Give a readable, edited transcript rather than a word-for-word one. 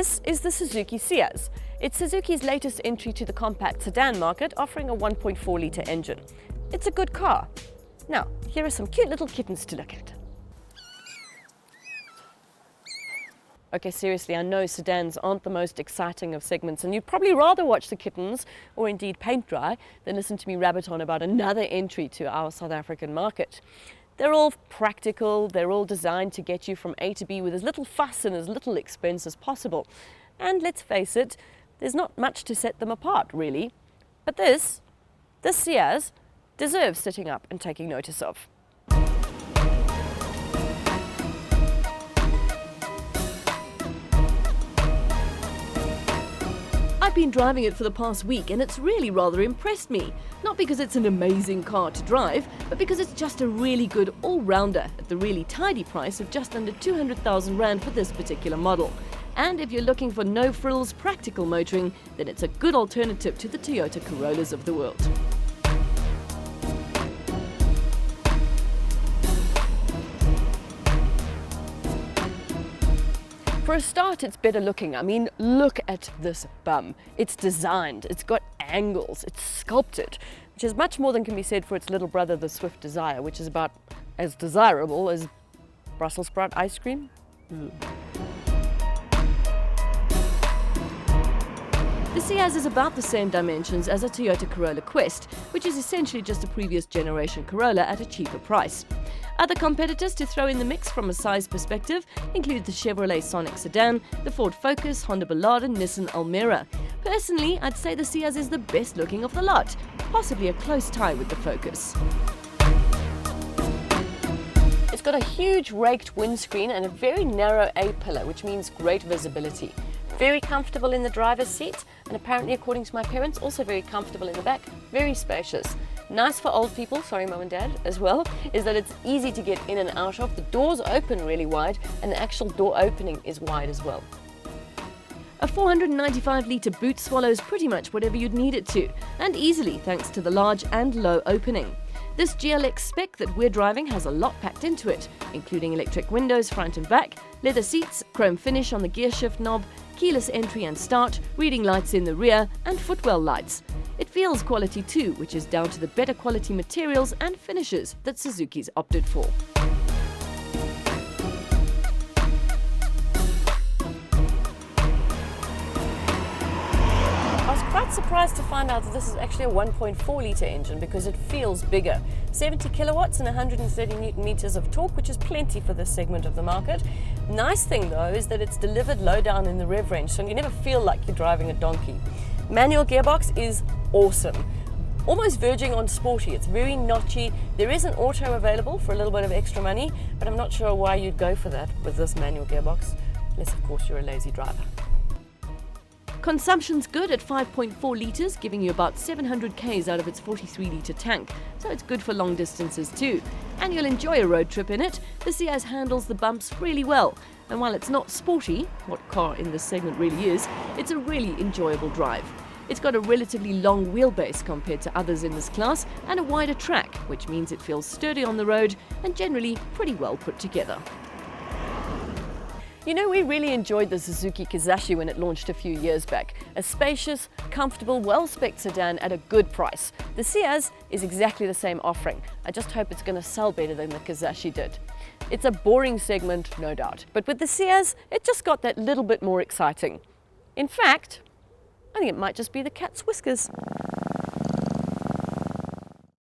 This is the Suzuki Ciaz. It's Suzuki's latest entry to the compact sedan market, offering a 1.4-litre engine. It's a good car. Now, here are some cute little kittens to look at. Okay, seriously, I know sedans aren't the most exciting of segments, and you'd probably rather watch the kittens, or indeed paint dry, than listen to me rabbit on about another entry to our South African market. They're all practical, they're all designed to get you from A to B with as little fuss and as little expense as possible. And let's face it, there's not much to set them apart, really. But this Ciaz deserves sitting up and taking notice of. I've been driving it for the past week and it's really rather impressed me. Not because it's an amazing car to drive, but because it's just a really good all-rounder at the really tidy price of just under 200,000 Rand for this particular model. And if you're looking for no-frills practical motoring, then it's a good alternative to the Toyota Corollas of the world. For a start, it's better looking. I mean, look at this bum. It's designed, it's got angles, it's sculpted, which is much more than can be said for its little brother, the Swift Desire, which is about as desirable as Brussels sprout ice cream. The Ciaz is about the same dimensions as a Toyota Corolla Quest, which is essentially just a previous generation Corolla at a cheaper price. Other competitors to throw in the mix from a size perspective include the Chevrolet Sonic sedan, the Ford Focus, Honda Ballard and Nissan Almera. Personally, I'd say the Ciaz is the best looking of the lot, possibly a close tie with the Focus. It's got a huge raked windscreen and a very narrow A-pillar, which means great visibility. Very comfortable in the driver's seat, and apparently, according to my parents, also very comfortable in the back, very spacious. Nice for old people, sorry mum and dad, as well, is that it's easy to get in and out of. The doors open really wide, and the actual door opening is wide as well. A 495-litre boot swallows pretty much whatever you'd need it to, and easily thanks to the large and low opening. This GLX spec that we're driving has a lot packed into it, including electric windows front and back, leather seats, chrome finish on the gear shift knob, keyless entry and start, reading lights in the rear, and footwell lights. It feels quality too, which is down to the better quality materials and finishes that Suzuki's opted for. I was quite surprised to find out that this is actually a 1.4-litre engine because it feels bigger. 70 kilowatts and 130 newton meters of torque, which is plenty for this segment of the market. Nice thing though is that it's delivered low down in the rev range, so you never feel like you're driving a donkey. Manual gearbox is awesome. Almost verging on sporty. It's very notchy. There is an auto available for a little bit of extra money, but I'm not sure why you'd go for that with this manual gearbox, unless of course you're a lazy driver. Consumption's good at 5.4 litres, giving you about 700 k's out of its 43-litre tank, so it's good for long distances too. And you'll enjoy a road trip in it. The Ciaz handles the bumps really well, and while it's not sporty, what car in this segment really is, it's a really enjoyable drive. It's got a relatively long wheelbase compared to others in this class, and a wider track, which means it feels sturdy on the road and generally pretty well put together. You know, we really enjoyed the Suzuki Ciaz when it launched a few years back. A spacious, comfortable, well-spec'd sedan at a good price. The Ciaz is exactly the same offering. I just hope it's going to sell better than the Ciaz did. It's a boring segment, no doubt. But with the Ciaz, it just got that little bit more exciting. In fact, I think it might just be the cat's whiskers.